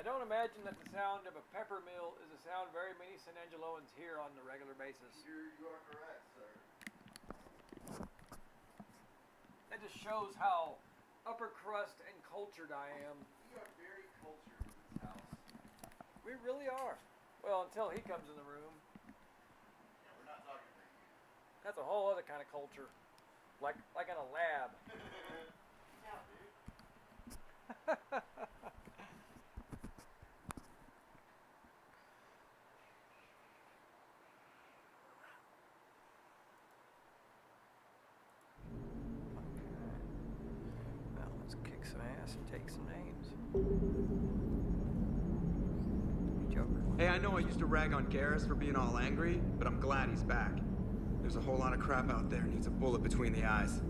don't imagine that the sound of a pepper mill is a sound very many San Angeloans hear on a regular basis. You are correct, sir. That just shows how upper crust and cultured I am. We are very cultured in this house. We really are. Well, until he comes in the room. Yeah, we're not talking about you. That's a whole other kind of culture. Like in a lab. Yeah, dude. Well, let's kick some ass and take some names. Joker. Hey, I know I used to rag on Garrus for being all angry, but I'm glad he's back. There's a whole lot of crap out there needs a bullet between the eyes.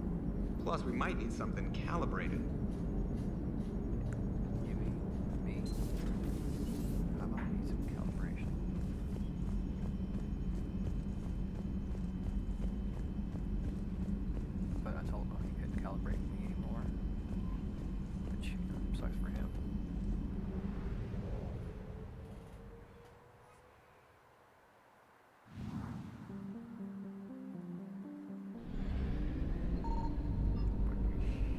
Plus, we might need something calibrated. You mean me? I might need some calibration. But I told him he couldn't calibrate me anymore. Which sucks for him.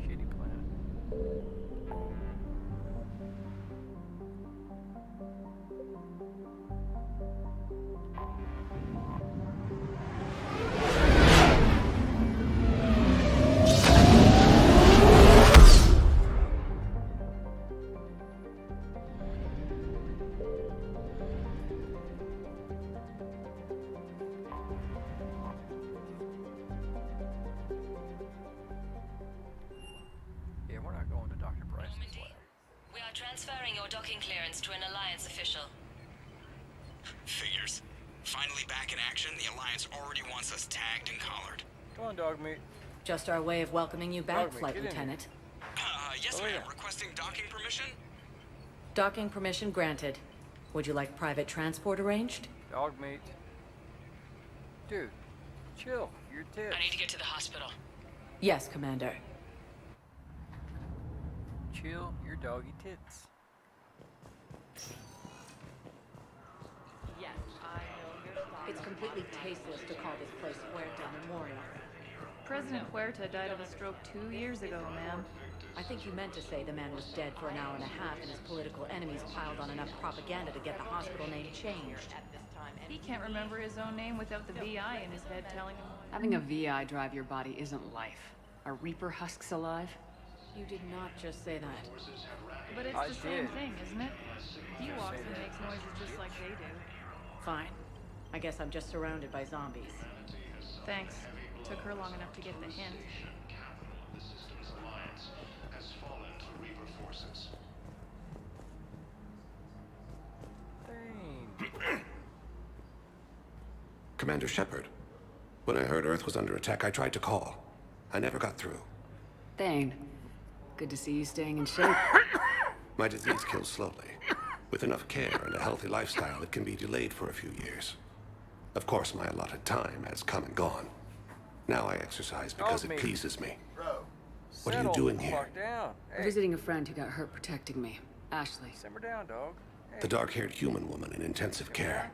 Shitty planet. Yeah, we're not going to Dr. Bryce's lab. We are transferring your docking clearance to an Alliance official. Figures. Finally back in action, the Alliance already wants us tagged and collared. Come on, dog meat. Just our way of welcoming you back, Dogmeat, Flight get in here. Lieutenant. Yes, Oh, ma'am. yeah. Requesting docking permission? Docking permission granted. Would you like private transport arranged? Dog meat. Dude, chill. Your tits. I need to get to the hospital. Yes, Commander. Chill your doggy tits. Yes, I know your thoughts. It's completely tasteless to call this place Huerta Memorial. President Huerta died of a stroke 2 years ago, ma'am. I think you meant to say the man was dead for an hour and a half and his political enemies piled on enough propaganda to get the hospital name changed. He can't remember his own name without the VI in his head telling him. Having a VI drive your body isn't life. Are Reaper husks alive? You did not just say that. But it's I the same did. thing, isn't it? He walks and makes noises just like they do. Fine. I guess I'm just surrounded by zombies. Thanks. Took her long enough to get the hint. The Systems Alliance has fallen to Reaper forces. Dang. Commander Shepard. When I heard Earth was under attack, I tried to call. I never got through. Thane. Good to see you staying in shape. My disease kills slowly. With enough care and a healthy lifestyle, it can be delayed for a few years. Of course, my allotted time has come and gone. Now I exercise because Dog it meat. pleases me. Bro, What are you Settle doing the here? fuck down. Hey, Visiting a friend who got hurt protecting me. Ashley. simmer down, dog. Hey. The dark-haired human woman in intensive care.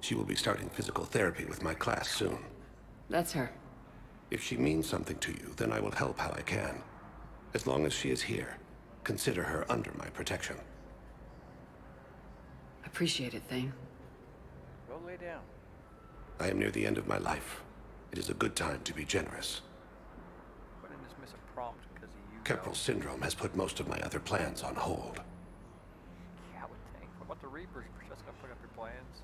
She will be starting physical therapy with my class soon. That's her. If she means something to you, then I will help how I can. As long as she is here, consider her under my protection. Appreciate it, Thane. Go lay down. I am near the end of my life. It is a good time to be generous. But I just miss a prompt because of you. Keppel syndrome has put most of my other plans on hold. Yeah, I would think. What about the Reapers? We're just gonna put up your plans.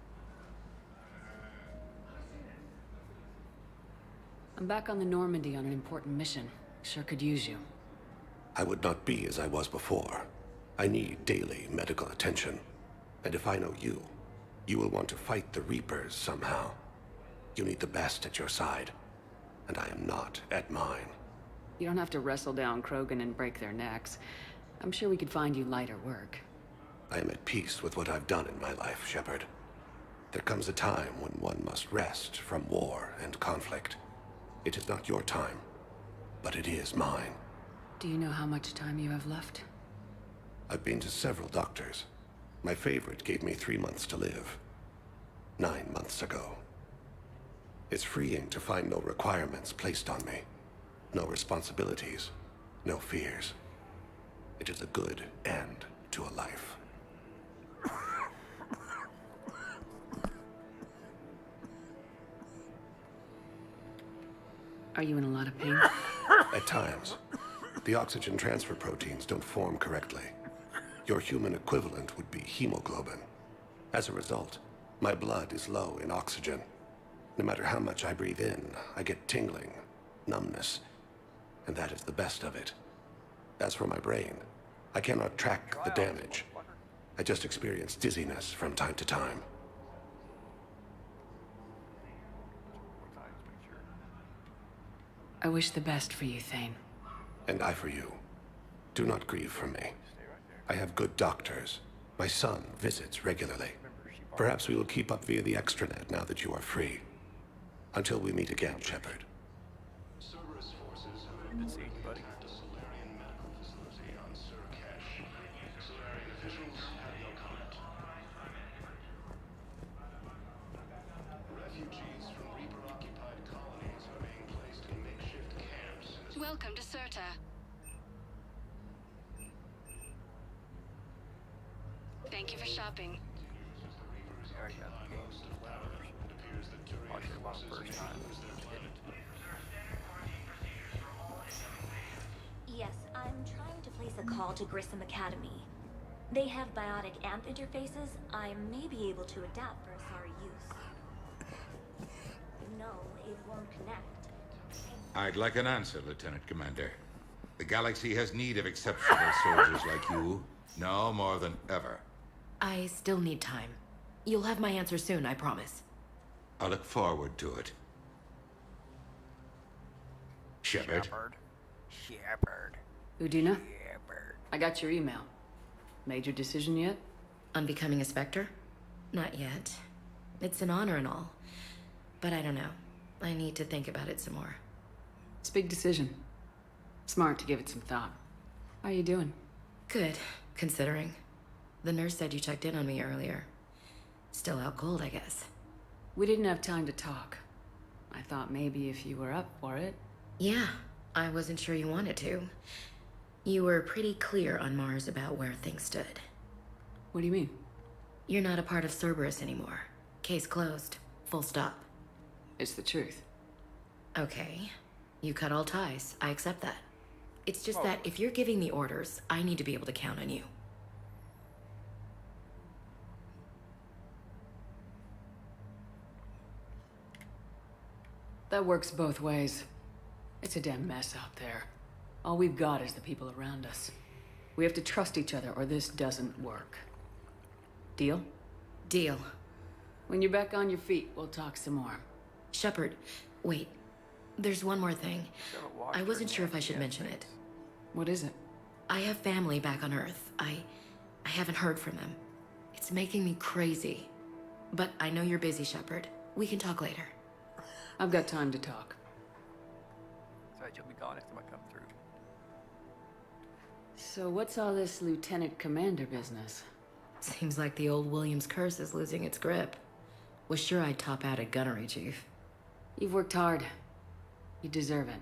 I'm back on the Normandy on an important mission. Sure could use you. I would not be as I was before. I need daily medical attention. And if I know you, you will want to fight the Reapers somehow. You need the best at your side, and I am not at mine. You don't have to wrestle down Krogan and break their necks. I'm sure we could find you lighter work. I am at peace with what I've done in my life, Shepard. There comes a time when one must rest from war and conflict. It is not your time, but it is mine. Do you know how much time you have left? I've been to several doctors. My favorite gave me 3 months to live. 9 months ago. It's freeing to find no requirements placed on me. No responsibilities. No fears. It is a good end to a life. Are you in a lot of pain? At times. The oxygen transfer proteins don't form correctly. Your human equivalent would be hemoglobin. As a result, my blood is low in oxygen. No matter how much I breathe in, I get tingling, numbness, and that is the best of it. As for my brain, I cannot track the damage. I just experience dizziness from time to time. I wish the best for you, Thane. And I for you. Do not grieve for me. I have good doctors. My son visits regularly. Perhaps we will keep up via the extranet now that you are free. Until we meet again, Shepard. Cerberus forces have attacked a Solarian medical facility on Surcash. Solarian officials have no comment. Refugees from Reaper-occupied colonies are being placed in makeshift camps. Welcome to Serta. Thank you for shopping. Yes, I'm trying to place a call to Grissom Academy. They have biotic amp interfaces. I may be able to adapt for Asari use. No, it won't connect. I'd like an answer, Lieutenant Commander. The galaxy has need of exceptional soldiers like you, now more than ever. I still need time. You'll have my answer soon, I promise. I look forward to it. Shepard. Shepard. Udina, Shepard. I got your email. Made your decision yet? On becoming a Spectre? Not yet. It's an honor and all. But I don't know. I need to think about it some more. It's a big decision. Smart to give it some thought. How are you doing? Good, considering. The nurse said you checked in on me earlier. Still out cold, I guess. We didn't have time to talk. I thought maybe if you were up for it. Yeah, I wasn't sure you wanted to. You were pretty clear on Mars about where things stood. What do you mean? You're not a part of Cerberus anymore. Case closed. Full stop. It's the truth. Okay. You cut all ties. I accept that. It's just that if you're giving the orders, I need to be able to count on you. That works both ways. It's a damn mess out there. All we've got is the people around us. We have to trust each other or this doesn't work. Deal? Deal. When you're back on your feet, we'll talk some more. Shepard, wait. There's one more thing. I wasn't sure if I should mention it. What is it? I have family back on Earth. I haven't heard from them. It's making me crazy. But I know you're busy, Shepard. We can talk later. I've got time to talk. Sorry, you'll be gone next time I come through. So what's all this Lieutenant Commander business? Seems like the old Williams curse is losing its grip. Was sure I'd top out at gunnery, Chief. You've worked hard. You deserve it.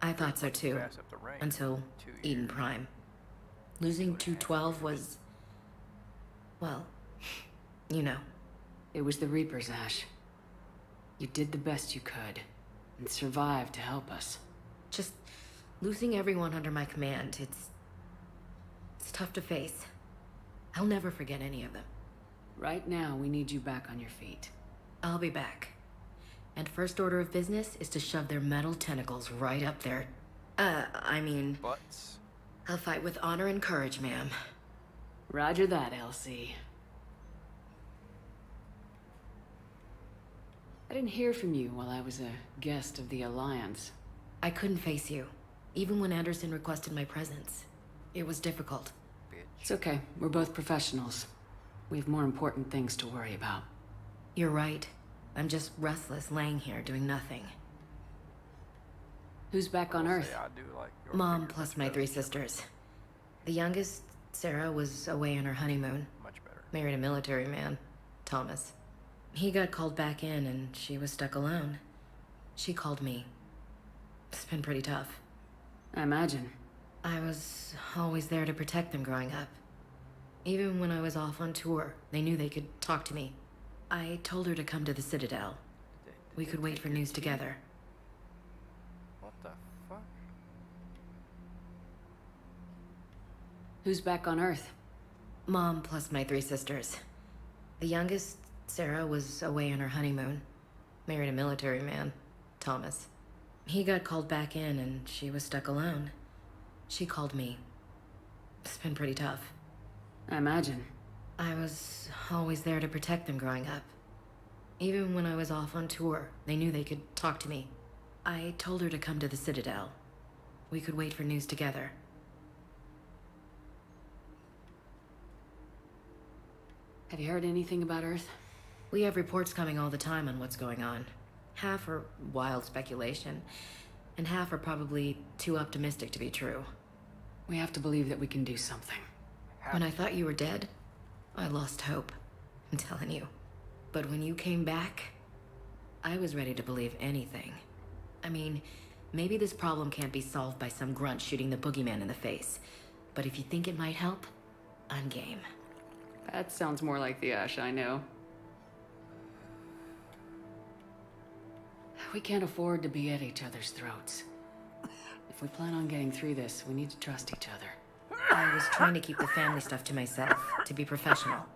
I thought so too. Until Eden Prime. Losing 212 was... well, you know. It was the Reapers, Ash. You did the best you could, and survived to help us. Just losing everyone under my command, it's tough to face. I'll never forget any of them. Right now, we need you back on your feet. I'll be back. And first order of business is to shove their metal tentacles right up there. Butts. I'll fight with honor and courage, ma'am. Roger that, LC. I didn't hear from you while I was a guest of the Alliance. I couldn't face you, even when Anderson requested my presence. It was difficult. It's okay. We're both professionals. We have more important things to worry about. You're right. I'm just restless, laying here doing nothing. Who's back on Earth? I do like your Mom fingers plus together. my 3 sisters. The youngest, Sarah was away on her honeymoon. Much better. Married a military man, Thomas. He got called back in and she was stuck alone. She called me. It's been pretty tough. I imagine. I was always there to protect them growing up. Even when I was off on tour, they knew they could talk to me. I told her to come to the Citadel. We could wait for news together. What the fuck? Who's back on Earth? Mom plus my 3 sisters. The youngest, Sarah, was away on her honeymoon. Married a military man, Thomas. He got called back in and she was stuck alone. She called me. It's been pretty tough. I imagine. I was always there to protect them growing up. Even when I was off on tour, they knew they could talk to me. I told her to come to the Citadel. We could wait for news together. Have you heard anything about Earth? We have reports coming all the time on what's going on. Half are wild speculation, and half are probably too optimistic to be true. We have to believe that we can do something. When I thought you were dead, I lost hope. I'm telling you. But when you came back, I was ready to believe anything. I mean, maybe this problem can't be solved by some grunt shooting the boogeyman in the face. But if you think it might help, I'm game. That sounds more like the Ash I know. We can't afford to be at each other's throats. If we plan on getting through this, we need to trust each other. I was trying to keep the family stuff to myself, to be professional.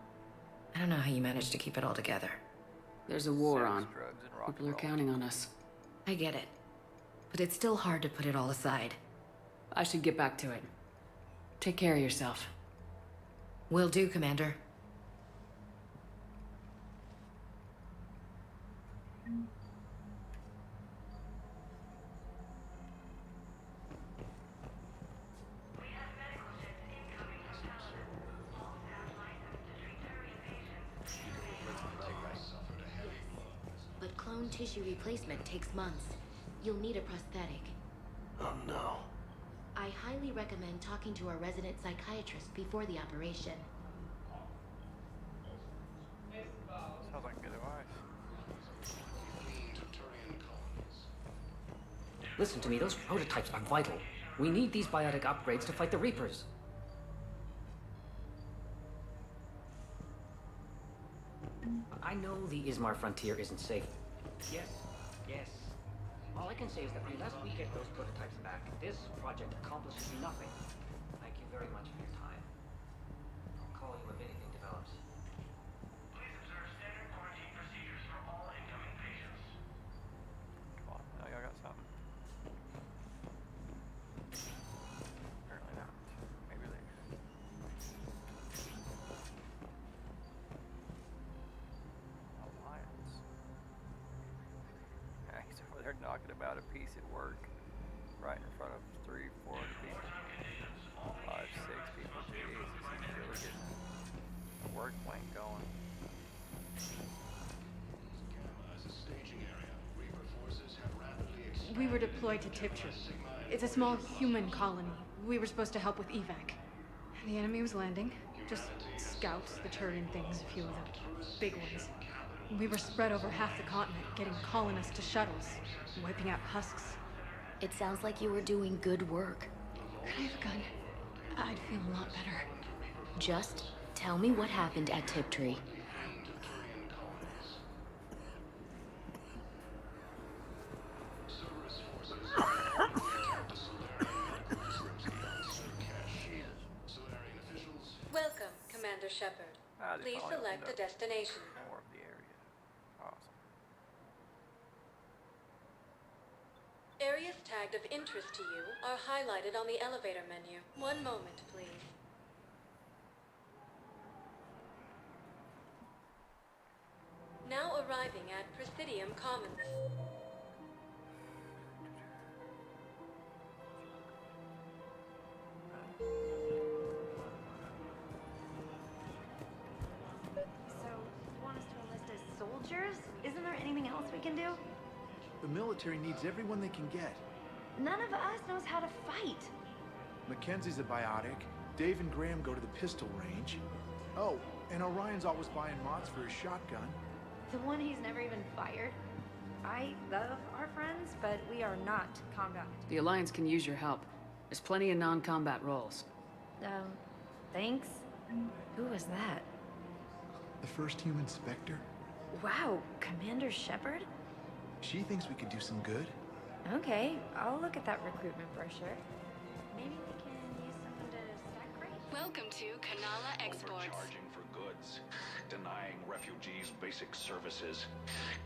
I don't know how you managed to keep it all together. There's a war Sex, on. drugs, and rock People and are roll. counting on us. I get it. But it's still hard to put it all aside. I should get back to it. Take care of yourself. Will do, Commander. But clone tissue replacement takes months. You'll need a prosthetic. Oh no. I highly recommend talking to our resident psychiatrist before the operation. Sounds like good advice. Listen to me, those prototypes are vital. We need these biotic upgrades to fight the Reapers. I know the Ismar frontier isn't safe. Yes, yes. All I can say is that unless we get those prototypes back, this project accomplishes nothing. Thank you very much for your time. I'll call you if anything develops. Please observe standard quarantine procedures for all incoming patients. Come on, now y'all got something. Apparently not. Maybe later. Alliance. Yeah, he's over there knocking about a piece at work. Right in front of 3, 4 other people. 5, 6 people. Jesus, he's really getting the work plank going. We were deployed to Tiptree. It's a small human colony. We were supposed to help with evac. The enemy was landing. Just scouts, the Turin things, a few of the big ones. We were spread over half the continent, getting colonists to shuttles, wiping out husks. It sounds like you were doing good work. Could I have a gun? I'd feel a lot better. Just tell me what happened at Tiptree. Welcome, Commander Shepard. They Please finally select opened a up destination. more of the area. Awesome. Areas tagged of interest to you are highlighted on the elevator menu. One moment, please. Now arriving at Presidium Commons. So, you want us to enlist as soldiers? Isn't there anything else we can do? The military needs everyone they can get. None of us knows how to fight. Mackenzie's a biotic. Dave and Graham go to the pistol range. Oh, and Orion's always buying mods for his shotgun. The one he's never even fired? I love our friends, but we are not combat. The Alliance can use your help. There's plenty of non-combat roles. Thanks? Who was that? The first human Spectre? Wow, Commander Shepard? She thinks we could do some good. Okay, I'll look at that recruitment brochure. Maybe we can use someone to stack crates? Welcome to Kanala Exports. Overcharging for goods, denying refugees basic services.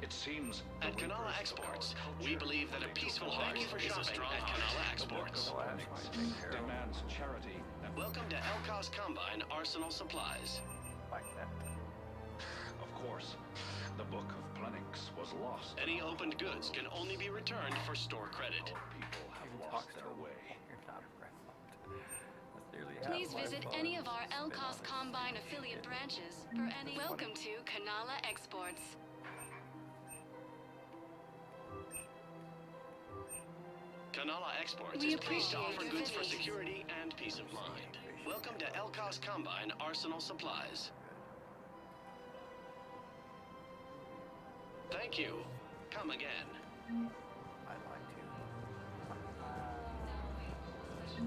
It seems at Kanala Exports, we believe that a peaceful home is a strong Kanala Exports. Demands charity. Welcome to Elkos Combine Arsenal Supplies. Like that. Of course, the Book of Plenix was lost. Any opened goods can only be returned for store credit. People have lost their way. Please visit any of our Elkos Combine affiliate branches for any. Welcome to Kanala Exports. Kanala Exports is pleased to offer goods for security and peace of mind. Welcome to Elkos Combine Arsenal Supplies. Thank you. Come again. I'd like to.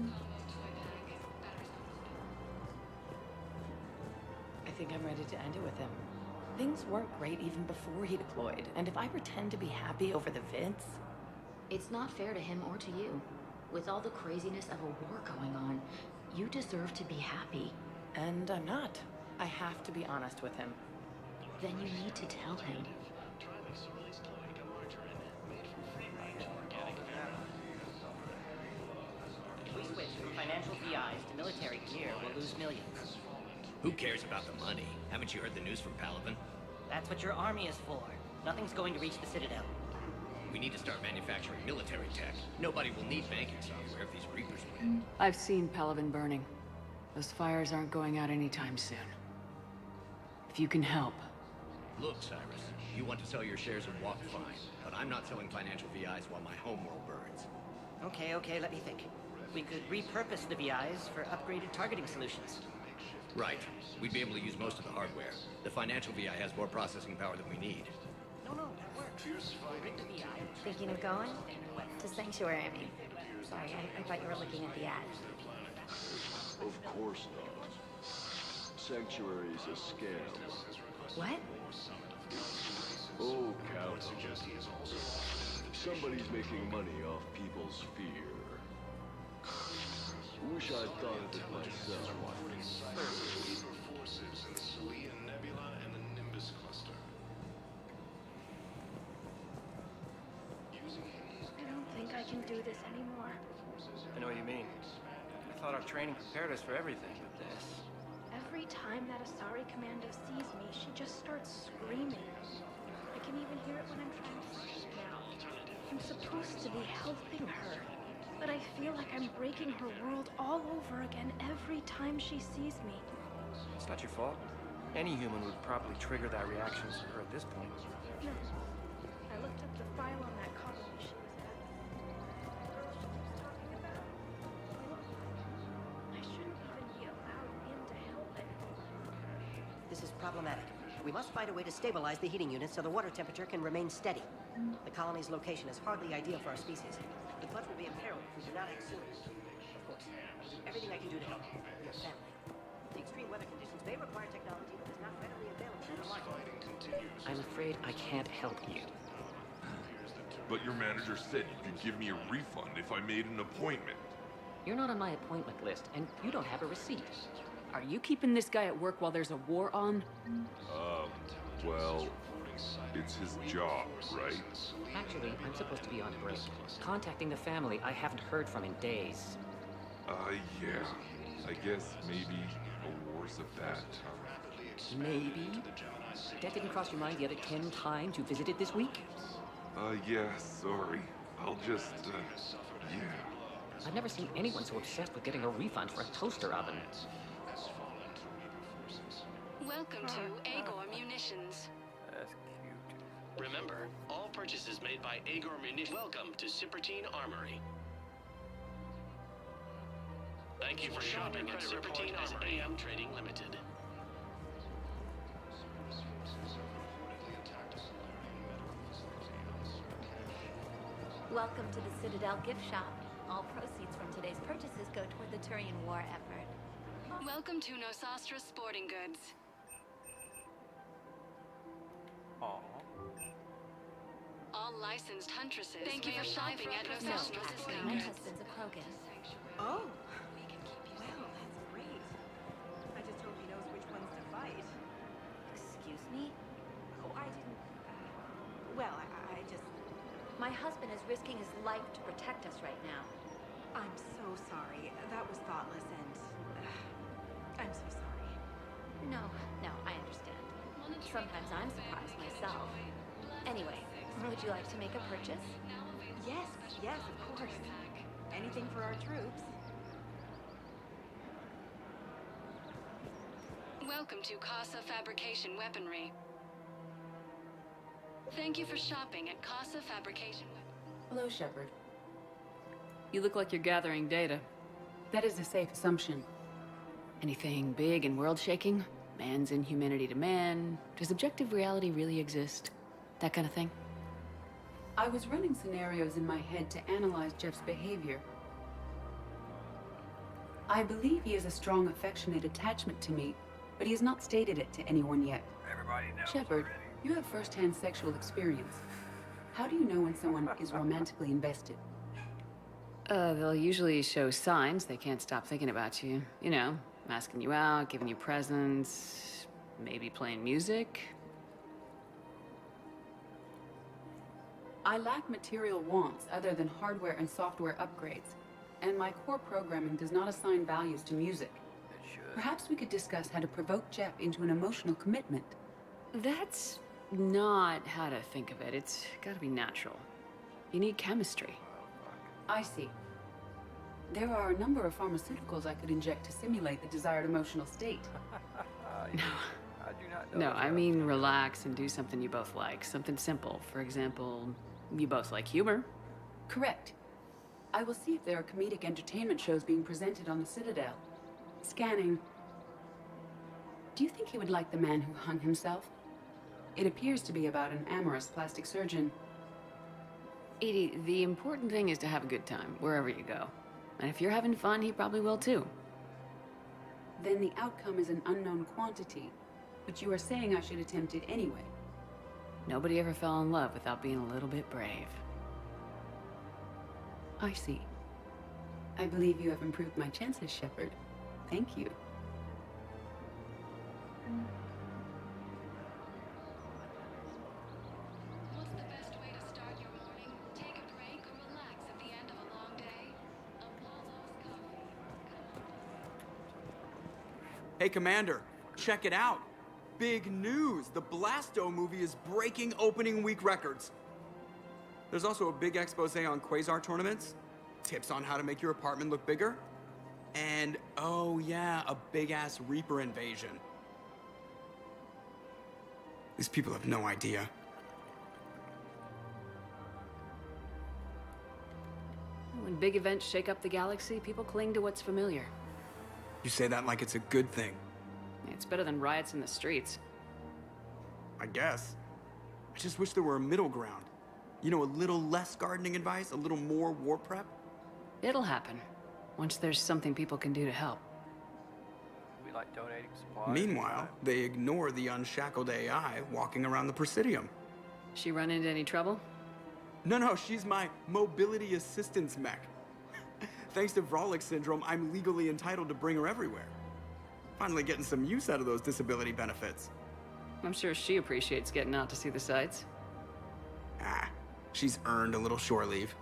I think I'm ready to end it with him. Things weren't great even before he deployed, and if I pretend to be happy over the vids... It's not fair to him or to you. With all the craziness of a war going on, you deserve to be happy. And I'm not. I have to be honest with him. Then you need to tell him. If we switch from financial VIs to military gear, we'll lose millions. Who cares about the money? Haven't you heard the news from Paragon? That's what your army is for. Nothing's going to reach the Citadel. We need to start manufacturing military tech. Nobody will need banking software if these Reapers win. I've seen Paragon burning. Those fires aren't going out anytime soon. If you can help. Look, Cyrus, you want to sell your shares and walk fine, but I'm not selling financial VIs while my homeworld burns. Okay, let me think. We could repurpose the VIs for upgraded targeting solutions. Right. We'd be able to use most of the hardware. The financial VI has more processing power than we need. No, that works. Thinking of going? To Sanctuary, I mean. Sorry, I thought you were looking at the ad. Of course not. Sanctuary's a scam. What? Oh, count on it. Somebody's making money off people's fear. Wish I'd thought of it myself. Forces in the Celia Nebula and the Nimbus cluster. I don't think I can do this anymore. I know what you mean. I thought our training prepared us for everything, but this... Every time that Asari Commando sees me, she just starts screaming. I can even hear it when I'm trying to sleep now. I'm supposed to be helping her, but I feel like I'm breaking her world all over again every time she sees me. It's not your fault. Any human would probably trigger that reaction to her at this point. No. I looked up the file on that colony she was at. I shouldn't even be allowed in to help it. This is problematic. We must find a way to stabilize the heating unit so the water temperature can remain steady. The colony's location is hardly ideal for our species. The clutch will be imperiled if we do not act soon. Of course, I'll do everything I can do to help your family. The extreme weather conditions may require technology that is not readily available in the market. I'm afraid I can't help you. But your manager said you could give me a refund if I made an appointment. You're not on my appointment list, and you don't have a receipt. Are you keeping this guy at work while there's a war on? Well, it's his job, right? Actually, I'm supposed to be on break. Contacting the family I haven't heard from in days. Yeah. I guess maybe a war's a bad time. Maybe? That didn't cross your mind the other 10 times you visited this week? Yeah, sorry. I'll just, yeah. I've never seen anyone so obsessed with getting a refund for a toaster oven. Welcome to Agor Munitions. That's cute. Remember, all purchases made by Agor Munitions. Welcome to Cipertine Armory. Thank you for shopping at Subtitles AM Trading Limited. Welcome to the Citadel gift shop. All proceeds from today's purchases go toward the Turian war effort. Welcome to Nosastra Sporting Goods. Aww. All licensed huntresses. Thank you for shopping at Nosastra Sporting My Goods. husband's a Krogan. Oh. Well, that's great. I just hope he knows which ones to fight. Excuse me? Oh, I didn't... well, I just... My husband is risking his life to protect us right now. I'm so sorry. That was thoughtless and... I'm so sorry. No, I understand. Sometimes I'm surprised myself. Anyway, would you like to make a purchase? Yes, of course. Anything for our troops. Welcome to Casa Fabrication Weaponry. Thank you for shopping at Casa Fabrication. Hello, Shepard. You look like you're gathering data. That is a safe assumption. Anything big and world-shaking? Man's inhumanity to man? Does objective reality really exist? That kind of thing? I was running scenarios in my head to analyze Jeff's behavior. I believe he has a strong affectionate attachment to me, but he has not stated it to anyone yet. Everybody knows. Shepard, you have first-hand sexual experience. How do you know when someone is romantically invested? They'll usually show signs they can't stop thinking about you. You know, asking you out, giving you presents, maybe playing music. I lack material wants other than hardware and software upgrades, and my core programming does not assign values to music. It should. Perhaps we could discuss how to provoke Jeff into an emotional commitment. That's not how to think of it. It's gotta be natural. You need chemistry. I see. There are a number of pharmaceuticals I could inject to simulate the desired emotional state. No. I do not know. No, I mean relax and do something you both like. Something simple. For example, you both like humor. Correct. I will see if there are comedic entertainment shows being presented on the Citadel. Scanning. Do you think he would like The Man Who Hung Himself? It appears to be about an amorous plastic surgeon. Edie, the important thing is to have a good time, wherever you go. And if you're having fun, he probably will too. Then the outcome is an unknown quantity, but you are saying I should attempt it anyway. Nobody ever fell in love without being a little bit brave. I see. I believe you have improved my chances, Shepard. Thank you. What's the best way to start your morning? Take a break or relax at the end of a long day? Apollo's Coffee. Hey, Commander, check it out. Big news! The Blasto movie is breaking opening week records. There's also a big expose on Quasar tournaments, tips on how to make your apartment look bigger, and, oh yeah, a big-ass Reaper invasion. These people have no idea. When big events shake up the galaxy, people cling to what's familiar. You say that like it's a good thing. It's better than riots in the streets. I guess. I just wish there were a middle ground. You know, a little less gardening advice, a little more war prep. It'll happen, once there's something people can do to help. We like donating supplies. Meanwhile, they ignore the unshackled AI walking around the Presidium. She run into any trouble? No, she's my mobility assistance mech. Thanks to Vrolic syndrome, I'm legally entitled to bring her everywhere. Finally getting some use out of those disability benefits. I'm sure she appreciates getting out to see the sights. Ah, she's earned a little shore leave.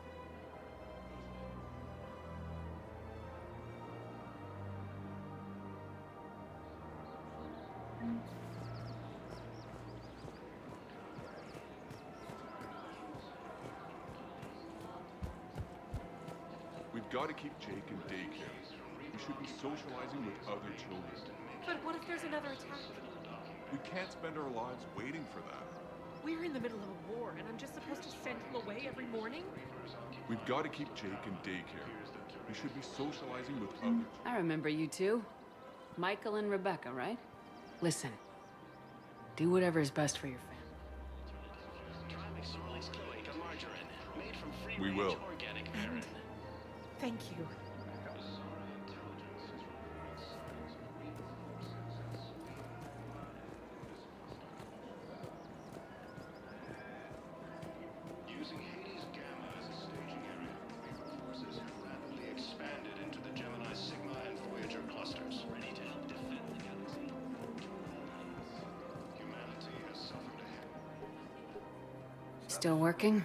We've got to keep Jake in daycare. We should be socializing with other children. But what if there's another attack? We can't spend our lives waiting for that. We're in the middle of a war, and I'm just supposed to send him away every morning? We've got to keep Jake in daycare. We should be socializing with others. I remember you two. Michael and Rebecca, right? Listen. Do whatever is best for your family. We will. Thank you. Using Hades Gamma as a staging area, Reaper forces have rapidly expanded into the Gemini Sigma and Voyager clusters, ready to help defend the galaxy. Humanity has suffered a hit. Still working?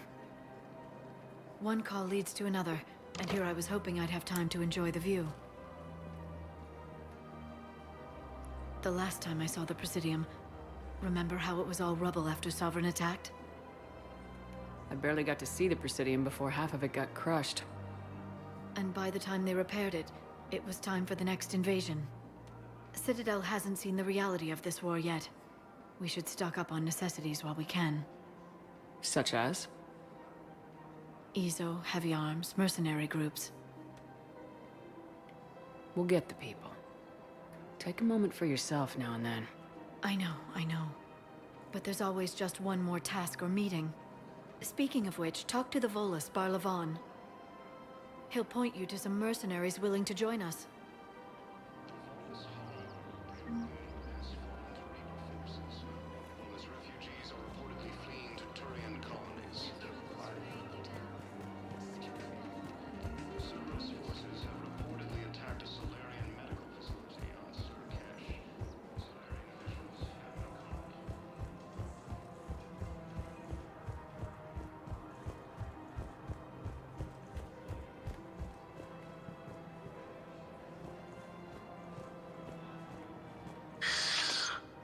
One call leads to another, and here I was hoping I'd have time to enjoy the view. The last time I saw the Presidium, remember how it was all rubble after Sovereign attacked? I barely got to see the Presidium before half of it got crushed. And by the time they repaired it, it was time for the next invasion. Citadel hasn't seen the reality of this war yet. We should stock up on necessities while we can. Such as? EZO, heavy arms, mercenary groups. We'll get the people. Take a moment for yourself now and then. I know. But there's always just one more task or meeting. Speaking of which, talk to the Volus, Barlavon. He'll point you to some mercenaries willing to join us. As refugees are reportedly fleeing to Turian colonies. Cerberus forces have reportedly attacked a Solarian medical facility on Surcash. Solarian officials have no comment.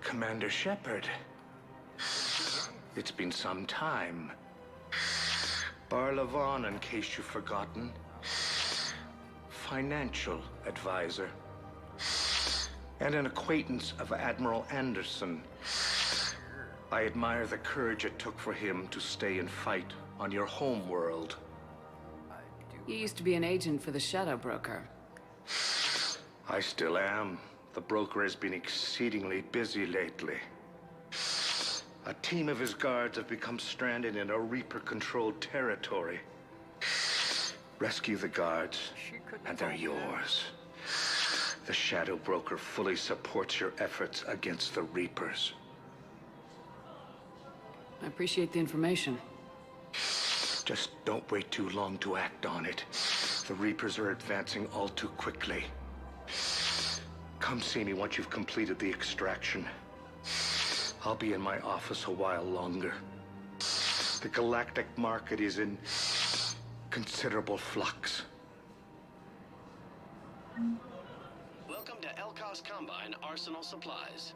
Commander Shepard. It's been some time. Barlavon, in case you've forgotten. Financial advisor. And an acquaintance of Admiral Anderson. I admire the courage it took for him to stay and fight on your home world. You used to be an agent for the Shadow Broker. I still am. The broker has been exceedingly busy lately. A team of his guards have become stranded in a Reaper-controlled territory. Rescue the guards, and they're yours. The Shadow Broker fully supports your efforts against the Reapers. I appreciate the information. Just don't wait too long to act on it. The Reapers are advancing all too quickly. Come see me once you've completed the extraction. I'll be in my office a while longer. The galactic market is in considerable flux. Welcome to Elkos Combine Arsenal Supplies.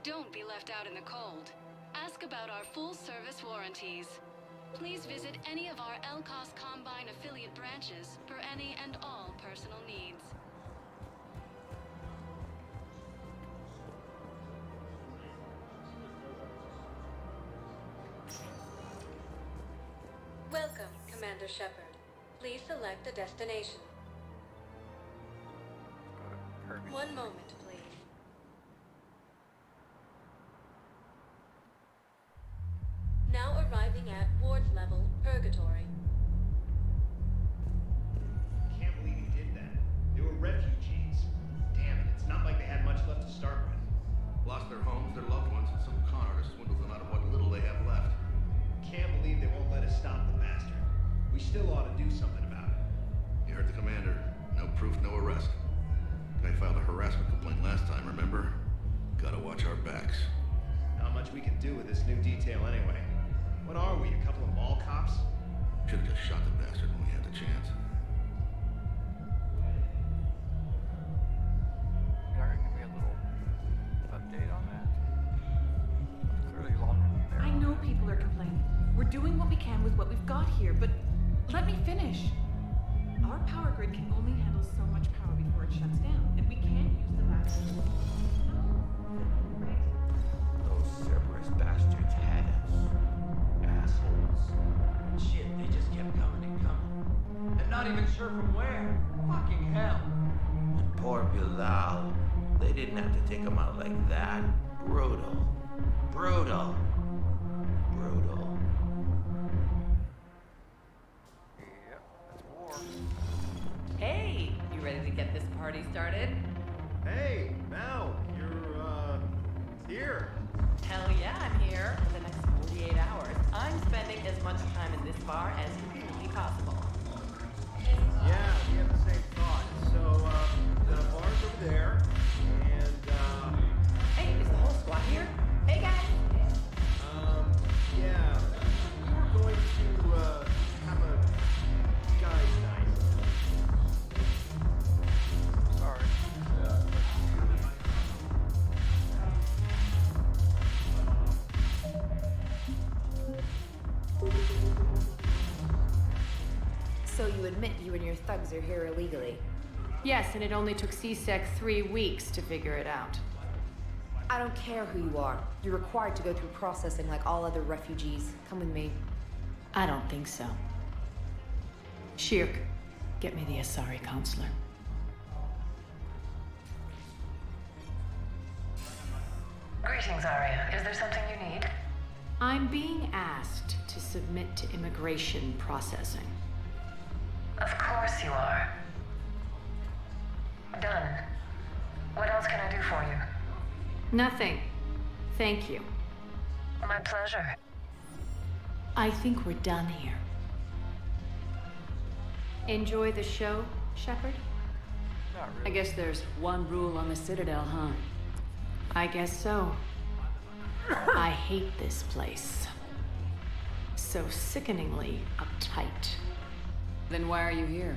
Don't be left out in the cold. Ask about our full-service warranties. Please visit any of our Elkos Combine affiliate branches for any and all personal needs. Welcome, Commander Shepard. Please select a destination. One moment, please. Now arriving at Ward's level, Purgatory. Can't believe he did that. They were refugees. Damn it, it's not like they had much left to start with. Lost their homes, their loved ones, and some con artist swindled them out of what little they have left. Can't believe they won't let us stop the bastard. We still ought to do something about it. You heard the commander. No proof, no arrest. Guy filed a harassment complaint last time, remember? Gotta watch our backs. Not much we can do with this new detail anyway. What are we, a couple of mall cops? Should've just shot the bastard when we had the chance. You're not gonna give me a little update on that? Clearly longer than there. I know people are complaining. We're doing what we can with what we've got here, but let me finish. Our power grid can only handle so much power before it shuts down, and we can't use the batteries. Those separate Those bastards had us. Assholes. Shit, they just kept coming and coming. And not even sure from where. Fucking hell. And poor Bilal. They didn't have to take him out like that. Brutal. Brutal. Brutal. Yep, that's war. Hey, you ready to get this party started? Hey, Mal, you're, here. Hell yeah, I'm here. For the next 48 hours, I'm spending as much time in this bar as humanly possible. Yeah, we have the same thought. So, the bar's over there, and, Hey, is the whole squad here? Hey, guys! yeah, we were going to, have a guys' night. Sorry. So you admit you and your thugs are here illegally? Yes, and it only took C-Sec 3 weeks to figure it out. I don't care who you are. You're required to go through processing like all other refugees. Come with me. I don't think so. Shirk, get me the Asari counselor. Greetings, Arya. Is there something you need? I'm being asked to submit to immigration processing. Of course you are. Done. What else can I do for you? Nothing. Thank you. My pleasure. I think we're done here. Enjoy the show, Shepard? Not I guess there's one rule on the Citadel, huh? I guess so. I hate this place. So sickeningly uptight. Then why are you here?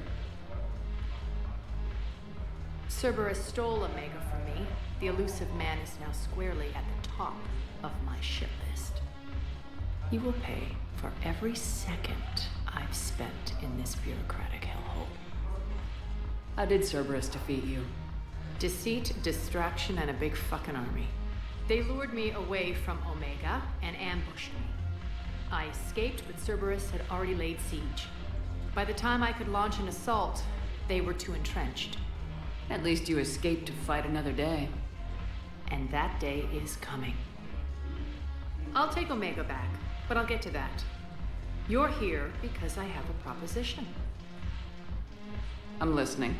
Cerberus stole Omega from me. The elusive man is now squarely at the top of my shit list. You will pay for every second I've spent in this bureaucratic hellhole. How did Cerberus defeat you? Deceit, distraction, and a big fucking army. They lured me away from Omega and ambushed me. I escaped, but Cerberus had already laid siege. By the time I could launch an assault, they were too entrenched. At least you escaped to fight another day. And that day is coming. I'll take Omega back, but I'll get to that. You're here because I have a proposition. I'm listening.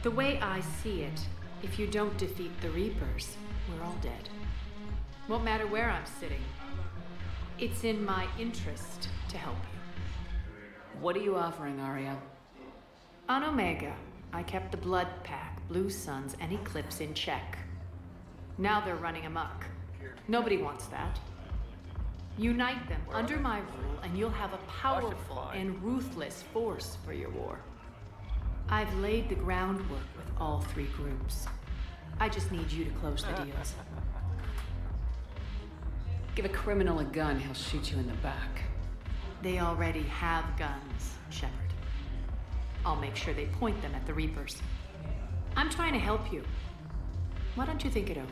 The way I see it, if you don't defeat the Reapers, we're all dead. Won't matter where I'm sitting. It's in my interest to help you. What are you offering, Arya? On Omega, I kept the Blood Pack, Blue Suns, and Eclipse in check. Now they're running amok. Nobody wants that. Unite them under my rule, and you'll have a powerful and ruthless force for your war. I've laid the groundwork with all three groups. I just need you to close the deals. Give a criminal a gun, he'll shoot you in the back. They already have guns, Shepard. I'll make sure they point them at the Reapers. I'm trying to help you. Why don't you think it over?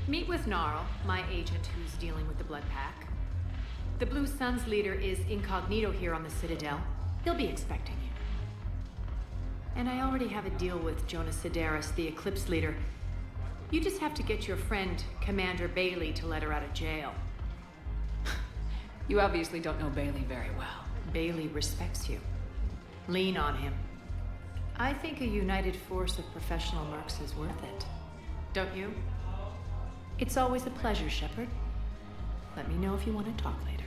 Meet with Gnarl, my agent who's dealing with the Blood Pack. The Blue Suns leader is incognito here on the Citadel. He'll be expecting you. And I already have a deal with Jonas Sidaris, the Eclipse leader. You just have to get your friend, Commander Bailey, to let her out of jail. You obviously don't know Bailey very well. Bailey respects you. Lean on him. I think a united force of professional mercs is worth it. Don't you? It's always a pleasure, Shepard. Let me know if you want to talk later.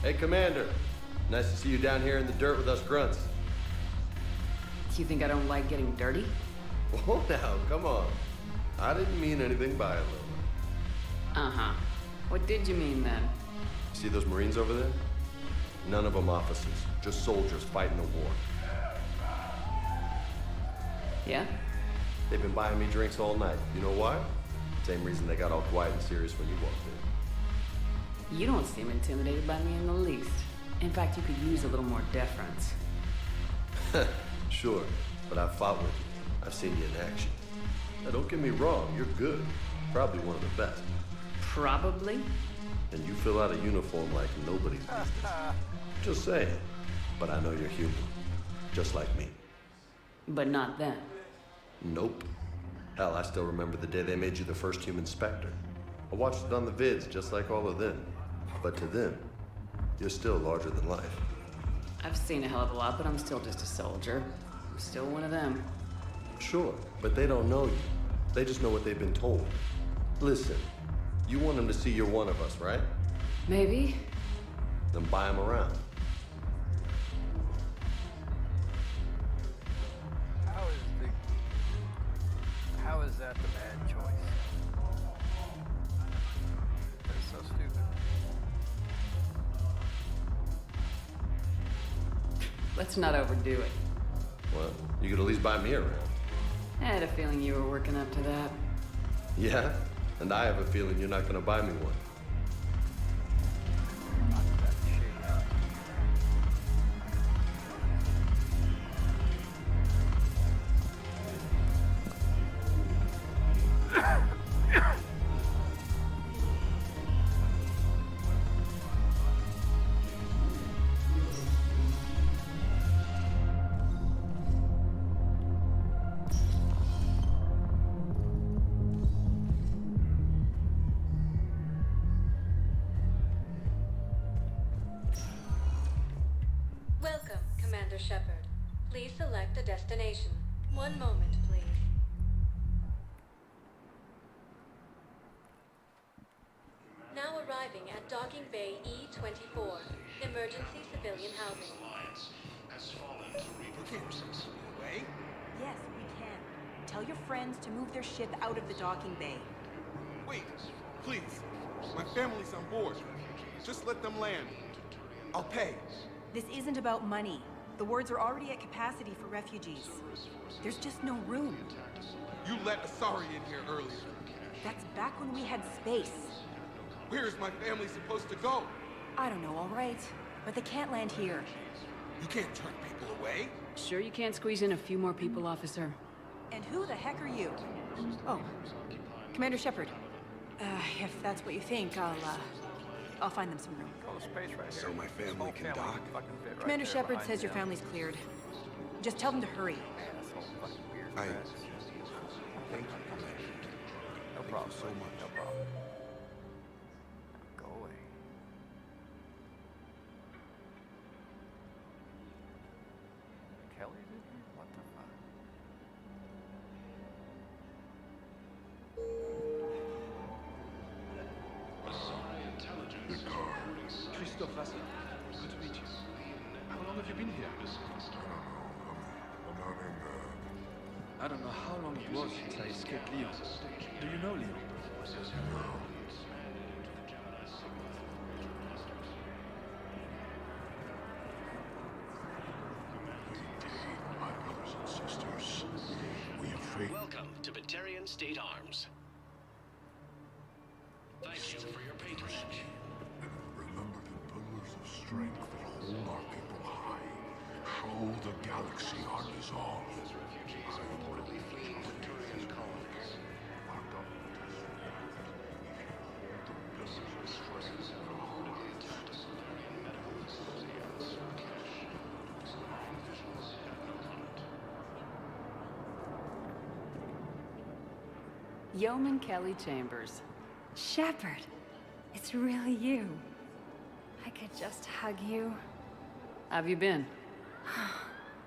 Hey, Commander. Nice to see you down here in the dirt with us grunts. Do you think I don't like getting dirty? Oh, now, come on. I didn't mean anything by it, Lola. Uh-huh. What did you mean then? See those Marines over there? None of them officers, just soldiers fighting a war. Yeah? They've been buying me drinks all night. You know why? Same reason they got all quiet and serious when you walked in. You don't seem intimidated by me in the least. In fact, you could use a little more deference. Sure, but I've fought with you. I've seen you in action. Now, don't get me wrong, you're good. Probably one of the best. Probably? And you fill out a uniform like nobody's business. Just saying. But I know you're human. Just like me. But not them. Nope. Hell, I still remember the day they made you the first human Spectre. I watched it on the vids, just like all of them. But to them, you're still larger than life. I've seen a hell of a lot, but I'm still just a soldier. I'm still one of them. Sure, but they don't know you. They just know what they've been told. Listen, you want them to see you're one of us, right? Maybe. Then buy them around. How is that the bad choice? That's so stupid. Let's not overdo it. Well, you could at least buy me around. I had a feeling you were working up to that. Yeah? And I have a feeling you're not gonna buy me one. Welcome, Commander Shepard. Please select a destination. One moment, please. Now arriving at Docking Bay E-24, emergency civilian housing. Has fallen to Reaper forces. Away? Yes, we can. Tell your friends to move their ship out of the docking bay. Wait, please. My family's on board. Just let them land. I'll pay. This isn't about money. The wards are already at capacity for refugees. There's just no room. You let Asari in here earlier. That's back when we had space. Where is my family supposed to go? I don't know, all right. But they can't land here. You can't turn people away. Sure you can't squeeze in a few more people, officer? And who the heck are you? Oh, Commander Shepard. If that's what you think, I'll find them some room. So my family can dock? Commander Shepard says your family's cleared. Just tell them to hurry. I... Thank you, Commander. No problem. So much. No problem. Go away. Kelly's in here? What the fuck? Christophe Vasser. Good to meet you. How long have you been here? I don't know how long it was since I escaped Leon. Do you know Leon? My brothers and sisters, we have faith. Welcome to Batarian State Arms. Thank you for your patronage. Remember the pillars of strength that hold our people high. Show the galaxy our resolve. As refugees are reportedly fleeing Victorian colonies. Our government has if you hold the pillars of strength have reportedly attacked a Solarian medical facility on the Cache. Officials have no comment. Yeoman Kelly Chambers. Shepard, it's really you. I could just hug you. How have you been?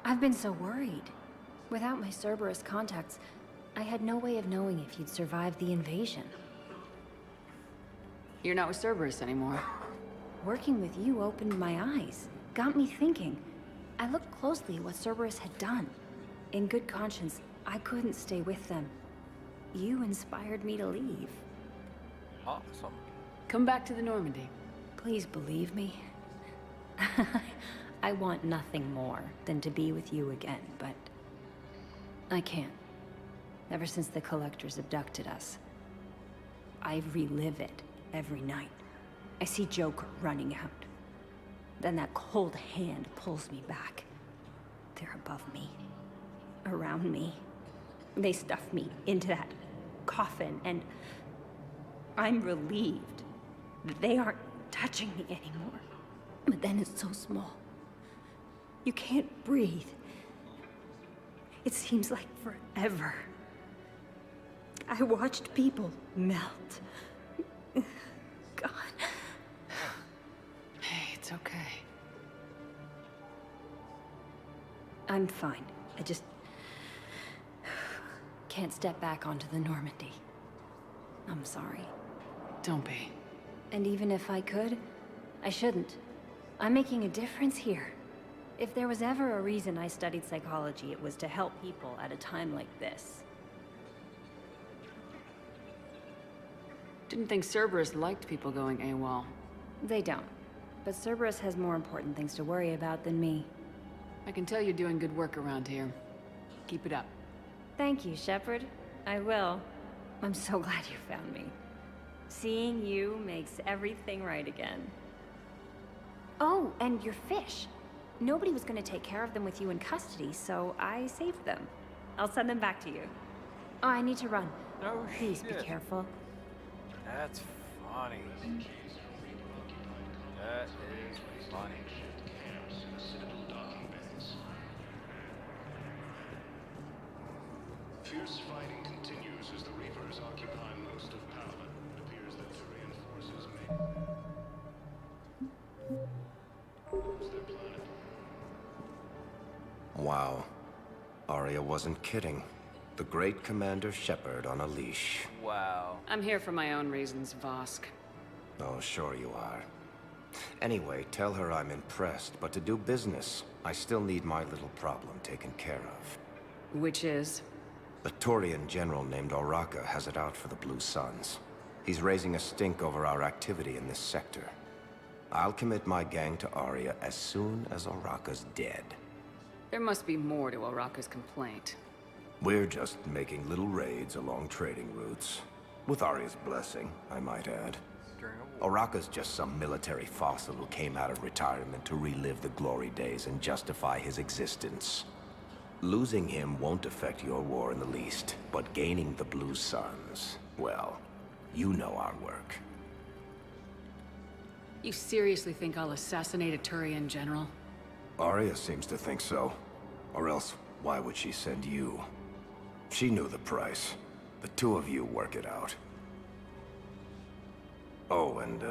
I've been so worried. Without my Cerberus contacts, I had no way of knowing if you'd survived the invasion. You're not with Cerberus anymore. Working with you opened my eyes, got me thinking. I looked closely at what Cerberus had done. In good conscience, I couldn't stay with them. You inspired me to leave. Awesome. Come back to the Normandy. Please believe me. I want nothing more than to be with you again, but I can't. Ever since the Collectors abducted us, I relive it every night. I see Joker running out. Then that cold hand pulls me back. They're above me, around me. They stuff me into that coffin, and I'm relieved that they aren't touching me anymore. But then it's so small. You can't breathe. It seems like forever. I watched people melt. God. Hey, it's okay. I'm fine. I just can't step back onto the Normandy. I'm sorry. Don't be. And even if I could, I shouldn't. I'm making a difference here. If there was ever a reason I studied psychology, it was to help people at a time like this. Didn't think Cerberus liked people going AWOL. They don't. But Cerberus has more important things to worry about than me. I can tell you're doing good work around here. Keep it up. Thank you, Shepard. I will. I'm so glad you found me. Seeing you makes everything right again. Oh, and your fish. Nobody was going to take care of them with you in custody, so I saved them. I'll send them back to you. Oh, I need to run. No Please shit. be careful. That's funny. That is funny. Fierce fighting continues as the Reapers occupy most of Paragon. It appears that Turian forces may lose their planet. Wow. Arya wasn't kidding. The great Commander Shepard on a leash. Wow. I'm here for my own reasons, Vosk. Oh, sure you are. Anyway, tell her I'm impressed, but to do business, I still need my little problem taken care of. Which is? A Turian general named Oraka has it out for the Blue Suns. He's raising a stink over our activity in this sector. I'll commit my gang to Arya as soon as Oraka's dead. There must be more to Oraka's complaint. We're just making little raids along trading routes. With Arya's blessing, I might add. Oraka's just some military fossil who came out of retirement to relive the glory days and justify his existence. Losing him won't affect your war in the least, but gaining the Blue Suns, well, you know our work. You seriously think I'll assassinate a Turian general? Arya seems to think so. Or else, why would she send you? She knew the price. The two of you work it out. Oh, and,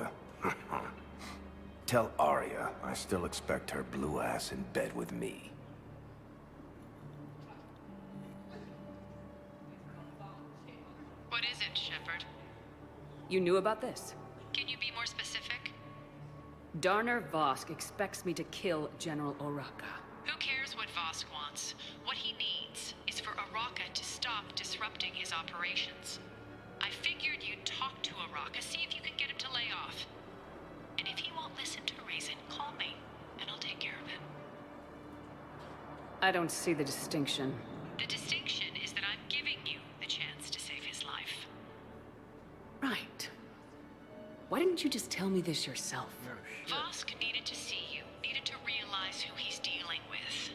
tell Arya I still expect her blue ass in bed with me. What is it, Shepard? You knew about this? Can you be more specific? Darner Vosk expects me to kill General Oraka. Who cares what Vosk wants? What he needs is for Oraka to stop disrupting his operations. I figured you'd talk to Oraka, see if you can get him to lay off. And if he won't listen to reason, call me, and I'll take care of him. I don't see the distinction. The distinction is that I'm giving you the chance to save his life. Right. Why didn't you just tell me this yourself? Vosk needed to see you, needed to realize who he's dealing with.